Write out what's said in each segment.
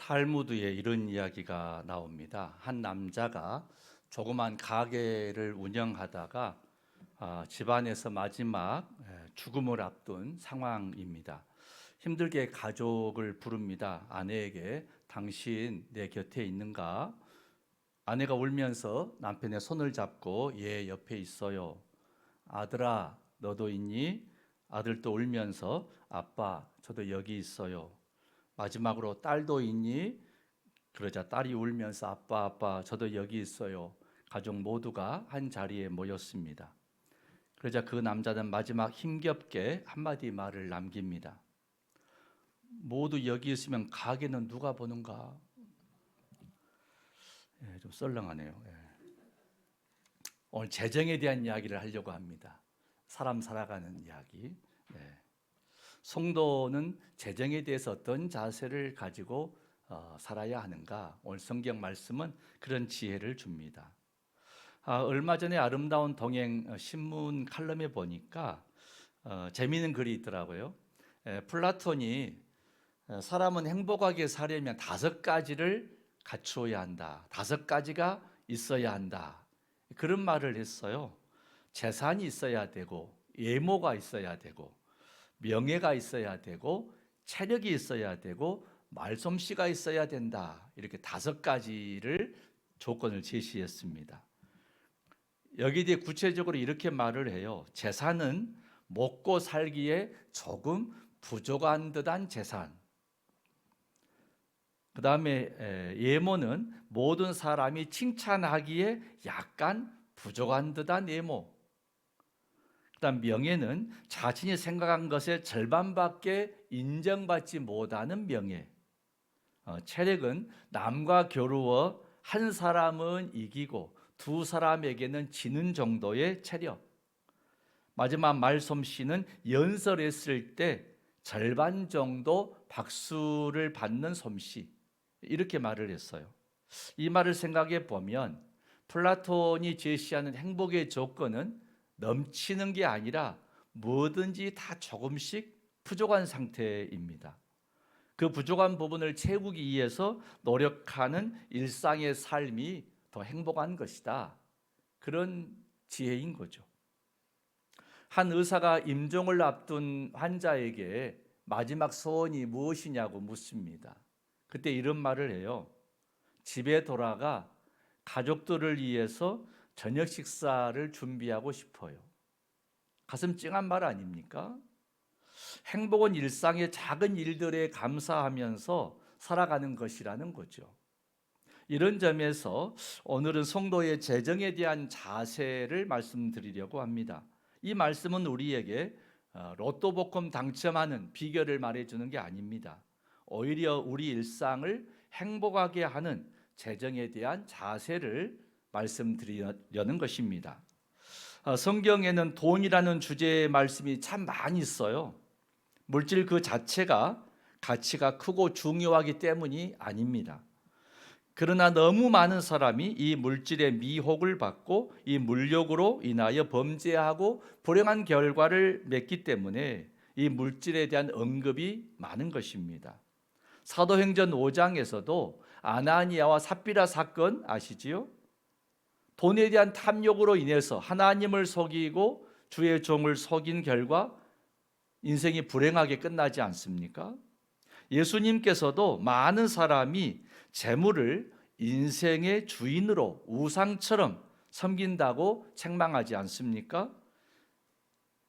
탈무드에 이런 이야기가 나옵니다. 한 남자가 조그만 가게를 운영하다가 집안에서 마지막 죽음을 앞둔 상황입니다. 힘들게 가족을 부릅니다. 아내에게 당신 내 곁에 있는가? 아내가 울면서 남편의 손을 잡고 예, 옆에 있어요. 아들아, 너도 있니? 아들도 울면서 아빠, 저도 여기 있어요. 마지막으로 딸도 있니? 그러자 딸이 울면서 아빠, 아빠, 저도 여기 있어요. 가족 모두가 한 자리에 모였습니다. 그러자 그 남자는 마지막 힘겹게 한마디 말을 남깁니다. 모두 여기 있으면 가게는 누가 보는가? 좀 썰렁하네요. 오늘 재정에 대한 이야기를 하려고 합니다. 사람 살아가는 이야기. 성도는 재정에 대해서 어떤 자세를 가지고 살아야 하는가? 오늘 성경 말씀은 그런 지혜를 줍니다. 얼마 전에 아름다운 동행 신문 칼럼에 보니까 재미있는 글이 있더라고요. 플라톤이 사람은 행복하게 살려면 5가지를 갖추어야 한다. 5가지가 있어야 한다. 그런 말을 했어요. 재산이 있어야 되고, 외모가 있어야 되고, 명예가 있어야 되고, 체력이 있어야 되고, 말솜씨가 있어야 된다. 이렇게 5가지를 조건을 제시했습니다. 여기에 대해 구체적으로 이렇게 말을 해요. 재산은 먹고 살기에 조금 부족한 듯한 재산. 그 다음에 외모는 모든 사람이 칭찬하기에 약간 부족한 듯한 외모. 그 다음 명예는 자신이 생각한 것의 절반밖에 인정받지 못하는 명예. 체력은 남과 겨루어 한 사람은 이기고 2사람에게는 지는 정도의 체력. 마지막 말솜씨는 연설했을 때 절반 정도 박수를 받는 솜씨. 이렇게 말을 했어요. 이 말을 생각해 보면 플라톤이 제시하는 행복의 조건은 넘치는 게 아니라 뭐든지 다 조금씩 부족한 상태입니다. 그 부족한 부분을 채우기 위해서 노력하는 일상의 삶이 더 행복한 것이다. 그런 지혜인 거죠. 한 의사가 임종을 앞둔 환자에게 마지막 소원이 무엇이냐고 묻습니다. 그때 이런 말을 해요. 집에 돌아가 가족들을 위해서 저녁 식사를 준비하고 싶어요. 가슴 찡한 말 아닙니까? 행복은 일상의 작은 일들에 감사하면서 살아가는 것이라는 거죠. 이런 점에서 오늘은 성도의 재정에 대한 자세를 말씀드리려고 합니다. 이 말씀은 우리에게 로또 복권 당첨하는 비결을 말해주는 게 아닙니다. 오히려 우리 일상을 행복하게 하는 재정에 대한 자세를 말씀드리려는 것입니다. 성경에는 돈이라는 주제의 말씀이 참 많이 있어요. 물질 그 자체가 가치가 크고 중요하기 때문이 아닙니다. 그러나 너무 많은 사람이 이 물질의 미혹을 받고 이 물욕으로 인하여 범죄하고 불행한 결과를 맺기 때문에 이 물질에 대한 언급이 많은 것입니다. 사도행전 5장에서도 아나니아와 삽비라 사건 아시지요? 돈에 대한 탐욕으로 인해서 하나님을 속이고 주의 종을 속인 결과 인생이 불행하게 끝나지 않습니까? 예수님께서도 많은 사람이 재물을 인생의 주인으로 우상처럼 섬긴다고 책망하지 않습니까?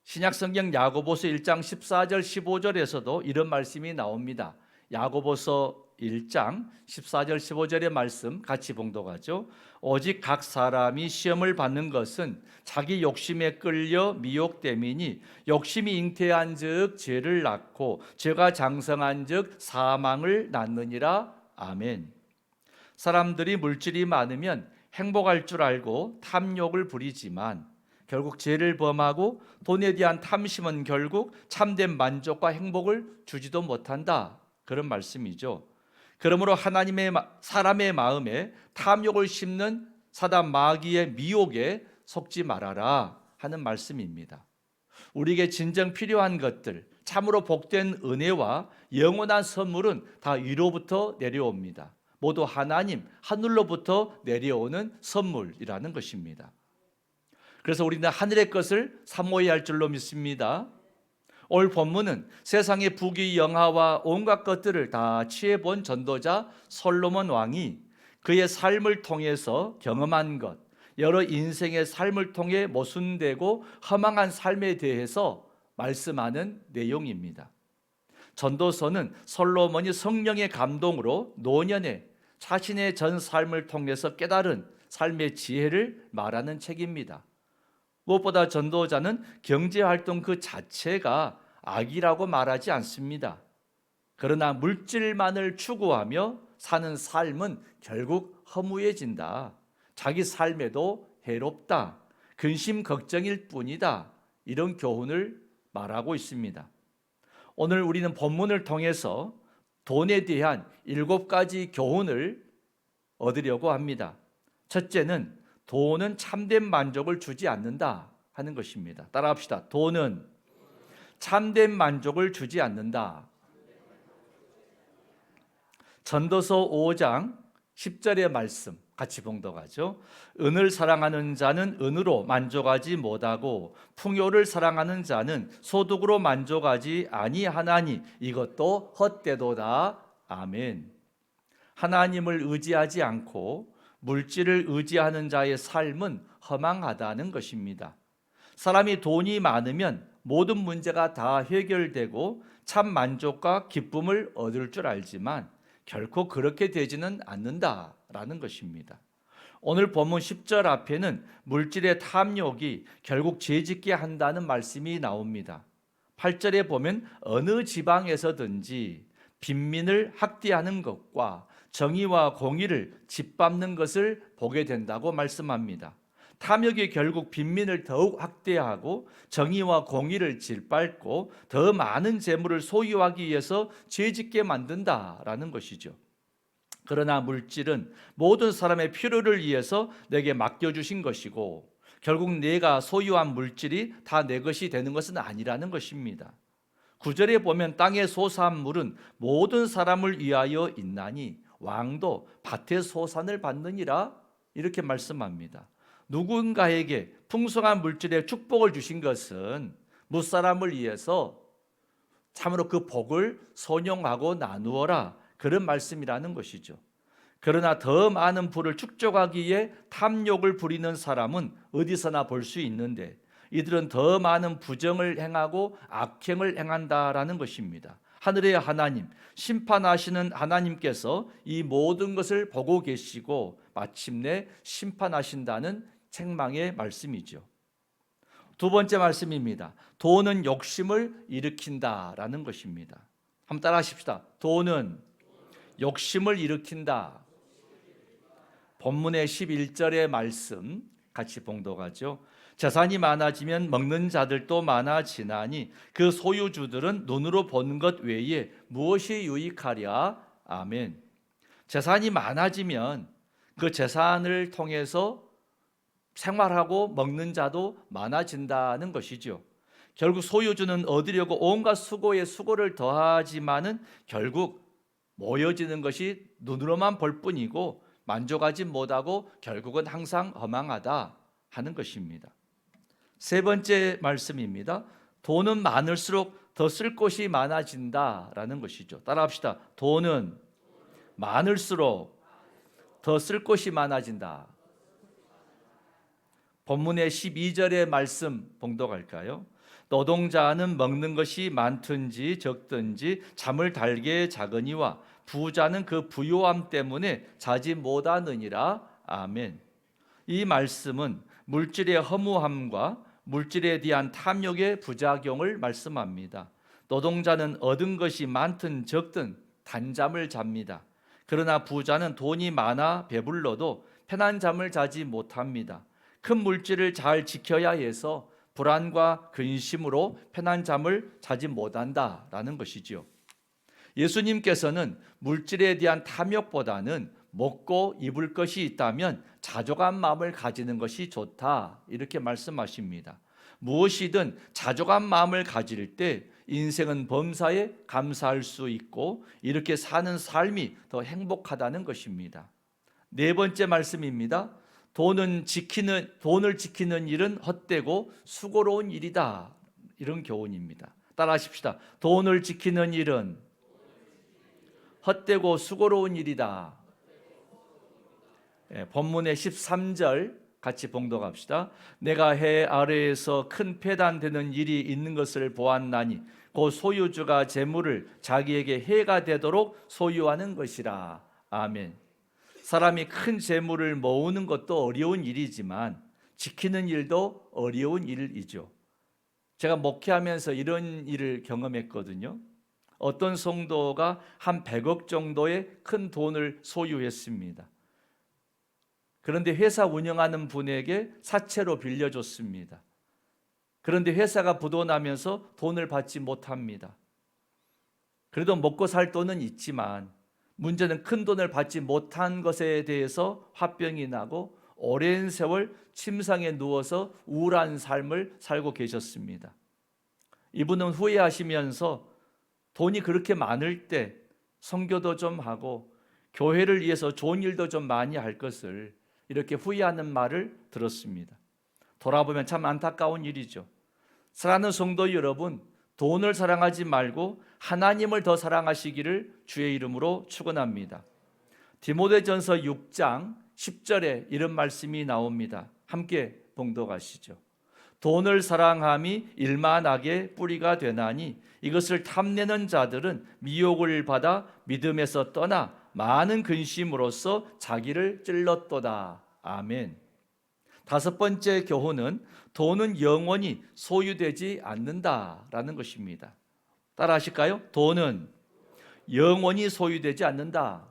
신약성경 야고보서 1장 14절 15절에서도 이런 말씀이 나옵니다. 야고보서 1장 14절 15절의 말씀 같이 봉독하죠. 오직 각 사람이 시험을 받는 것은 자기 욕심에 끌려 미혹됨이니 욕심이 잉태한 즉 죄를 낳고 죄가 장성한 즉 사망을 낳느니라. 아멘. 사람들이 물질이 많으면 행복할 줄 알고 탐욕을 부리지만 결국 죄를 범하고 돈에 대한 탐심은 결국 참된 만족과 행복을 주지도 못한다. 그런 말씀이죠. 그러므로 하나님의 사람의 마음에 탐욕을 심는 사단 마귀의 미혹에 속지 말아라 하는 말씀입니다. 우리에게 진정 필요한 것들, 참으로 복된 은혜와 영원한 선물은 다 위로부터 내려옵니다. 모두 하나님, 하늘로부터 내려오는 선물이라는 것입니다. 그래서 우리는 하늘의 것을 사모해야 할 줄로 믿습니다. 오늘 본문은 세상의 부귀영화와 온갖 것들을 다 취해본 전도자 솔로몬 왕이 그의 삶을 통해서 경험한 것, 여러 인생의 삶을 통해 모순되고 허망한 삶에 대해서 말씀하는 내용입니다. 전도서는 솔로몬이 성령의 감동으로 노년에 자신의 전 삶을 통해서 깨달은 삶의 지혜를 말하는 책입니다. 무엇보다 전도자는 경제활동 그 자체가 악이라고 말하지 않습니다. 그러나 물질만을 추구하며 사는 삶은 결국 허무해진다. 자기 삶에도 해롭다. 근심 걱정일 뿐이다. 이런 교훈을 말하고 있습니다. 오늘 우리는 본문을 통해서 돈에 대한 7가지 교훈을 얻으려고 합니다. 첫째는 돈은 참된 만족을 주지 않는다 하는 것입니다. 따라합시다. 돈은 참된 만족을 주지 않는다. 전도서 5장 10절의 말씀 같이 봉독하죠. 은을 사랑하는 자는 은으로 만족하지 못하고 풍요를 사랑하는 자는 소득으로 만족하지 아니하나니 이것도 헛되도다. 아멘. 하나님을 의지하지 않고 물질을 의지하는 자의 삶은 허망하다는 것입니다. 사람이 돈이 많으면 모든 문제가 다 해결되고 참 만족과 기쁨을 얻을 줄 알지만 결코 그렇게 되지는 않는다라는 것입니다. 오늘 본문 10절 앞에는 물질의 탐욕이 결국 죄짓게 한다는 말씀이 나옵니다. 8절에 보면 어느 지방에서든지 빈민을 학대하는 것과 정의와 공의를 짓밟는 것을 보게 된다고 말씀합니다. 탐욕이 결국 빈민을 더욱 학대하고 정의와 공의를 짓밟고 더 많은 재물을 소유하기 위해서 죄짓게 만든다라는 것이죠. 그러나 물질은 모든 사람의 필요를 위해서 내게 맡겨주신 것이고 결국 내가 소유한 물질이 다 내 것이 되는 것은 아니라는 것입니다. 9절에 보면 땅의 소산물은 모든 사람을 위하여 있나니 왕도 밭의 소산을 받느니라 이렇게 말씀합니다. 누군가에게 풍성한 물질의 축복을 주신 것은 무사람을 위해서 참으로 그 복을 선용하고 나누어라 그런 말씀이라는 것이죠. 그러나 더 많은 부를 축적하기 위해 탐욕을 부리는 사람은 어디서나 볼 수 있는데 이들은 더 많은 부정을 행하고 악행을 행한다라는 것입니다. 하늘의 하나님, 심판하시는 하나님께서 이 모든 것을 보고 계시고 마침내 심판하신다는 책망의 말씀이죠. 두 번째 말씀입니다. 돈은 욕심을 일으킨다라는 것입니다. 한번 따라 하십시다. 돈은 욕심을 일으킨다. 본문의 11절의 말씀 같이 봉독하죠. 재산이 많아지면 먹는 자들도 많아지나니 그 소유주들은 눈으로 본 것 외에 무엇이 유익하랴. 아멘. 재산이 많아지면 그 재산을 통해서 생활하고 먹는 자도 많아진다는 것이죠. 결국 소유주는 얻으려고 온갖 수고에 수고를 더하지만은 결국 모여지는 것이 눈으로만 볼 뿐이고 만족하지 못하고 결국은 항상 허망하다 하는 것입니다. 세 번째 말씀입니다. 돈은 많을수록 더 쓸 곳이 많아진다라는 것이죠. 따라합시다. 돈은 많을수록 더 쓸 곳이 많아진다. 본문의 12절의 말씀 봉독할까요? 노동자는 먹는 것이 많든지 적든지 잠을 달게 자거니와 부자는 그 부요함 때문에 자지 못하느니라. 아멘. 이 말씀은 물질의 허무함과 물질에 대한 탐욕의 부작용을 말씀합니다. 노동자는 얻은 것이 많든 적든 단잠을 잡니다. 그러나 부자는 돈이 많아 배불러도 편한 잠을 자지 못합니다. 큰 물질을 잘 지켜야 해서 불안과 근심으로 편한 잠을 자지 못한다라는 것이지요. 예수님께서는 물질에 대한 탐욕보다는 먹고 입을 것이 있다면 자족한 마음을 가지는 것이 좋다 이렇게 말씀하십니다. 무엇이든 자족한 마음을 가질 때 인생은 범사에 감사할 수 있고 이렇게 사는 삶이 더 행복하다는 것입니다. 네 번째 말씀입니다. 돈을 지키는 일은 헛되고 수고로운 일이다. 이런 교훈입니다. 따라하십시다. 돈을 지키는 일은 헛되고 수고로운 일이다. 본문의 13절 같이 봉독합시다. 내가 해 아래에서 큰 패단되는 일이 있는 것을 보았나니 그 소유주가 재물을 자기에게 해가 되도록 소유하는 것이라. 아멘. 사람이 큰 재물을 모으는 것도 어려운 일이지만 지키는 일도 어려운 일이죠. 제가 목회하면서 이런 일을 경험했거든요. 어떤 성도가 한 100억 정도의 큰 돈을 소유했습니다. 그런데 회사 운영하는 분에게 사채로 빌려줬습니다. 그런데 회사가 부도나면서 돈을 받지 못합니다. 그래도 먹고 살 돈은 있지만 문제는 큰 돈을 받지 못한 것에 대해서 화병이 나고 오랜 세월 침상에 누워서 우울한 삶을 살고 계셨습니다. 이분은 후회하시면서 돈이 그렇게 많을 때 선교도 좀 하고 교회를 위해서 좋은 일도 좀 많이 할 것을 이렇게 후회하는 말을 들었습니다. 돌아보면 참 안타까운 일이죠. 사랑하는 성도 여러분, 돈을 사랑하지 말고 하나님을 더 사랑하시기를 주의 이름으로 축원합니다. 디모데전서 6장 10절에 이런 말씀이 나옵니다. 함께 봉독하시죠. 돈을 사랑함이 일만하게 뿌리가 되나니 이것을 탐내는 자들은 미혹을 받아 믿음에서 떠나 많은 근심으로써 자기를 찔렀도다. 아멘. 다섯 번째 교훈은 돈은 영원히 소유되지 않는다라는 것입니다. 따라 하실까요? 돈은 영원히 소유되지 않는다.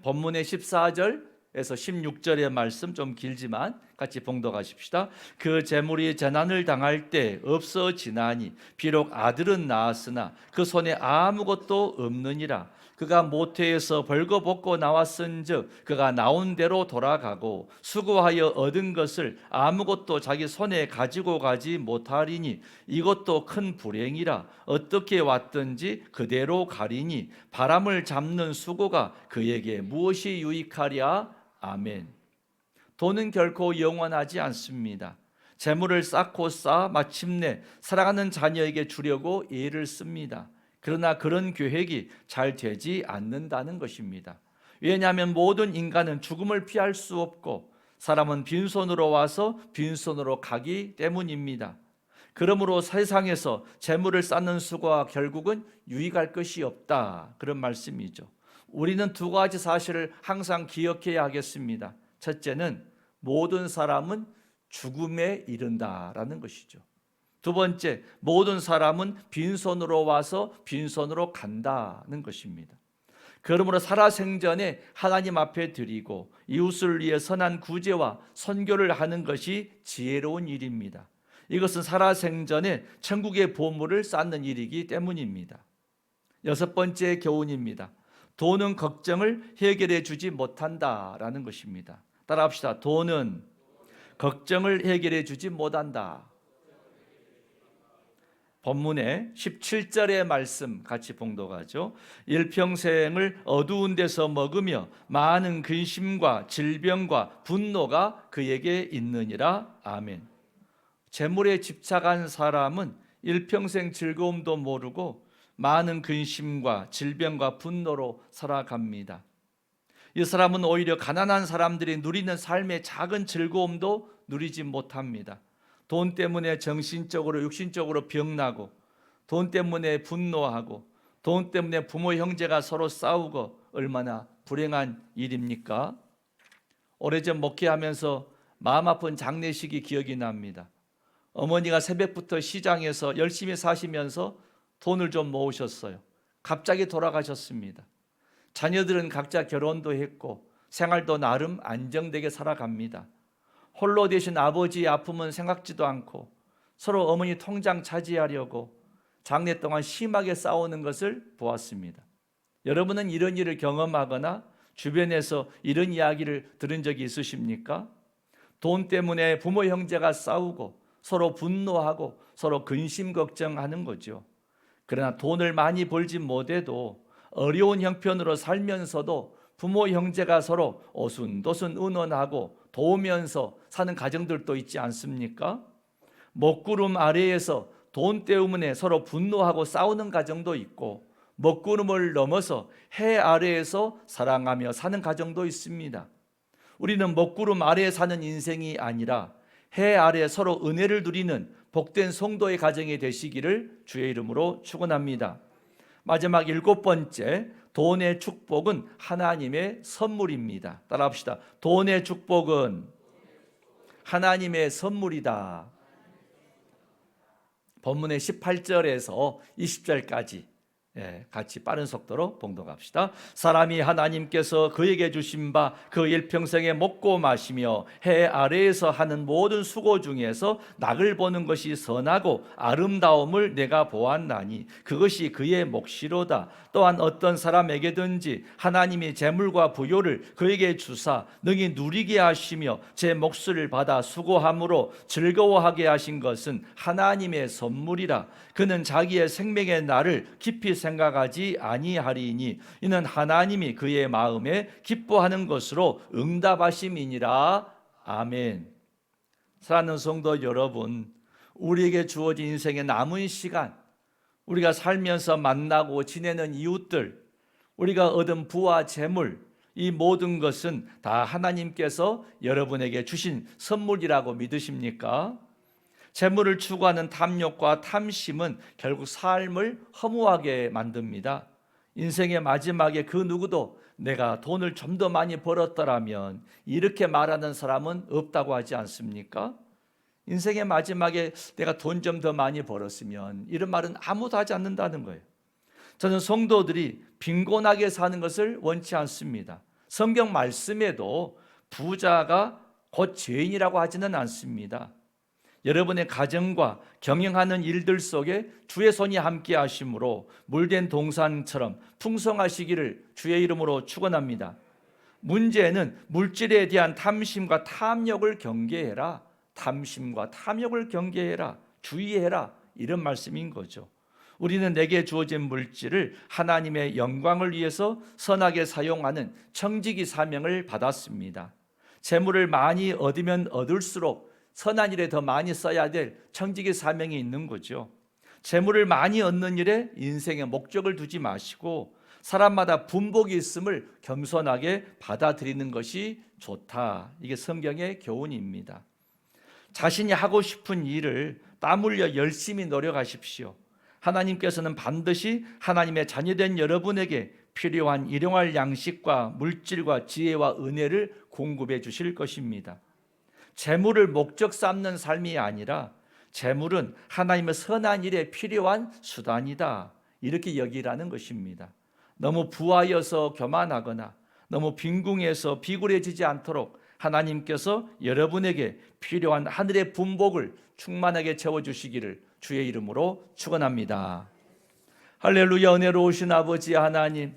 본문의 14절에서 16절의 말씀 좀 길지만 같이 봉독하십시다. 그 재물이 재난을 당할 때 없어지나니 비록 아들은 낳았으나 그 손에 아무것도 없느니라. 그가 모태에서 벌거벗고 나왔은즉 그가 나온 대로 돌아가고 수고하여 얻은 것을 아무것도 자기 손에 가지고 가지 못하리니 이것도 큰 불행이라. 어떻게 왔든지 그대로 가리니 바람을 잡는 수고가 그에게 무엇이 유익하랴. 아멘. 돈은 결코 영원하지 않습니다. 재물을 쌓고 쌓아 마침내 사랑하는 자녀에게 주려고 애를 씁니다. 그러나 그런 계획이 잘 되지 않는다는 것입니다. 왜냐하면 모든 인간은 죽음을 피할 수 없고 사람은 빈손으로 와서 빈손으로 가기 때문입니다. 그러므로 세상에서 재물을 쌓는 수고가 결국은 유익할 것이 없다. 그런 말씀이죠. 우리는 두 가지 사실을 항상 기억해야 하겠습니다. 첫째는 모든 사람은 죽음에 이른다라는 것이죠. 두 번째, 모든 사람은 빈손으로 와서 빈손으로 간다는 것입니다. 그러므로 살아생전에 하나님 앞에 드리고 이웃을 위해 선한 구제와 선교를 하는 것이 지혜로운 일입니다. 이것은 살아생전에 천국의 보물을 쌓는 일이기 때문입니다. 여섯 번째 교훈입니다. 돈은 걱정을 해결해 주지 못한다라는 것입니다. 따라합시다. 돈은 걱정을 해결해 주지 못한다. 본문의 17절의 말씀 같이 봉독하죠. 일평생을 어두운 데서 먹으며 많은 근심과 질병과 분노가 그에게 있느니라. 아멘. 재물에 집착한 사람은 일평생 즐거움도 모르고 많은 근심과 질병과 분노로 살아갑니다. 이 사람은 오히려 가난한 사람들이 누리는 삶의 작은 즐거움도 누리지 못합니다. 돈 때문에 정신적으로 육신적으로 병나고 돈 때문에 분노하고 돈 때문에 부모 형제가 서로 싸우고 얼마나 불행한 일입니까? 오래전 목회하면서 마음 아픈 장례식이 기억이 납니다. 어머니가 새벽부터 시장에서 열심히 사시면서 돈을 좀 모으셨어요. 갑자기 돌아가셨습니다. 자녀들은 각자 결혼도 했고 생활도 나름 안정되게 살아갑니다. 홀로 되신 아버지의 아픔은 생각지도 않고 서로 어머니 통장 차지하려고 장례 동안 심하게 싸우는 것을 보았습니다. 여러분은 이런 일을 경험하거나 주변에서 이런 이야기를 들은 적이 있으십니까? 돈 때문에 부모 형제가 싸우고 서로 분노하고 서로 근심 걱정하는 거죠. 그러나 돈을 많이 벌지 못해도 어려운 형편으로 살면서도 부모 형제가 서로 오순도순 의논하고 도우면서 사는 가정들도 있지 않습니까? 먹구름 아래에서 돈 때문에 서로 분노하고 싸우는 가정도 있고, 먹구름을 넘어서 해 아래에서 사랑하며 사는 가정도 있습니다. 우리는 먹구름 아래에 사는 인생이 아니라 해 아래 서로 은혜를 누리는 복된 성도의 가정이 되시기를 주의 이름으로 축원합니다. 마지막 7번째, 돈의 축복은 하나님의 선물입니다. 따라합시다. 돈의 축복은 하나님의 선물이다. 본문의 18절에서 20절까지 같이 빠른 속도로 봉독합시다. 사람이 하나님께서 그에게 주신 바 그 일평생에 먹고 마시며 해 아래에서 하는 모든 수고 중에서 낙을 보는 것이 선하고 아름다움을 내가 보았나니 그것이 그의 몫이로다. 또한 어떤 사람에게든지 하나님이 재물과 부요를 그에게 주사 능히 누리게 하시며 제 몫을 받아 수고함으로 즐거워하게 하신 것은 하나님의 선물이라. 그는 자기의 생명의 날을 깊이 생각하지 아니하리니 이는 하나님이 그의 마음에 기뻐하는 것으로 응답하심이니라. 아멘. 사랑하는 성도 여러분, 우리에게 주어진 인생의 남은 시간, 우리가 살면서 만나고 지내는 이웃들, 우리가 얻은 부와 재물, 이 모든 것은 다 하나님께서 여러분에게 주신 선물이라고 믿으십니까? 재물을 추구하는 탐욕과 탐심은 결국 삶을 허무하게 만듭니다. 인생의 마지막에 그 누구도 내가 돈을 좀 더 많이 벌었더라면 이렇게 말하는 사람은 없다고 하지 않습니까? 인생의 마지막에 내가 돈 좀 더 많이 벌었으면, 이런 말은 아무도 하지 않는다는 거예요. 저는 성도들이 빈곤하게 사는 것을 원치 않습니다. 성경 말씀에도 부자가 곧 죄인이라고 하지는 않습니다. 여러분의 가정과 경영하는 일들 속에 주의 손이 함께 하심으로 물된 동산처럼 풍성하시기를 주의 이름으로 축원합니다. 문제는 물질에 대한 탐심과 탐욕을 경계해라. 탐심과 탐욕을 경계해라. 주의해라. 이런 말씀인 거죠. 우리는 내게 주어진 물질을 하나님의 영광을 위해서 선하게 사용하는 청지기 사명을 받았습니다. 재물을 많이 얻으면 얻을수록 선한 일에 더 많이 써야 될 청지기 사명이 있는 거죠. 재물을 많이 얻는 일에 인생의 목적을 두지 마시고 사람마다 분복이 있음을 겸손하게 받아들이는 것이 좋다. 이게 성경의 교훈입니다. 자신이 하고 싶은 일을 땀 흘려 열심히 노력하십시오. 하나님께서는 반드시 하나님의 자녀된 여러분에게 필요한 일용할 양식과 물질과 지혜와 은혜를 공급해 주실 것입니다. 재물을 목적 삼는 삶이 아니라 재물은 하나님의 선한 일에 필요한 수단이다. 이렇게 여기라는 것입니다. 너무 부하여서 교만하거나 너무 빈궁해서 비굴해지지 않도록 하나님께서 여러분에게 필요한 하늘의 분복을 충만하게 채워주시기를 주의 이름으로 축원합니다. 할렐루야. 은혜로우신 아버지 하나님,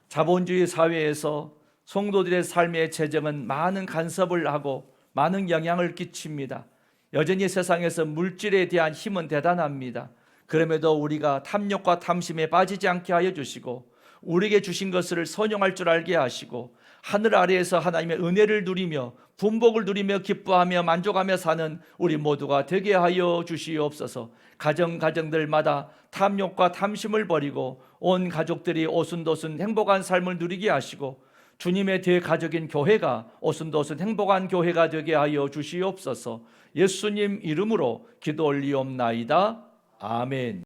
자본주의 사회에서 성도들의 삶의 재정은 많은 간섭을 하고 많은 영향을 끼칩니다. 여전히 세상에서 물질에 대한 힘은 대단합니다. 그럼에도 우리가 탐욕과 탐심에 빠지지 않게 하여 주시고 우리에게 주신 것을 선용할 줄 알게 하시고 하늘 아래에서 하나님의 은혜를 누리며 분복을 누리며 기뻐하며 만족하며 사는 우리 모두가 되게 하여 주시옵소서. 가정들마다 탐욕과 탐심을 버리고 온 가족들이 오순도순 행복한 삶을 누리게 하시고 주님의 대가족인 교회가 오순도순 행복한 교회가 되게 하여 주시옵소서. 예수님 이름으로 기도 올리옵나이다. 아멘.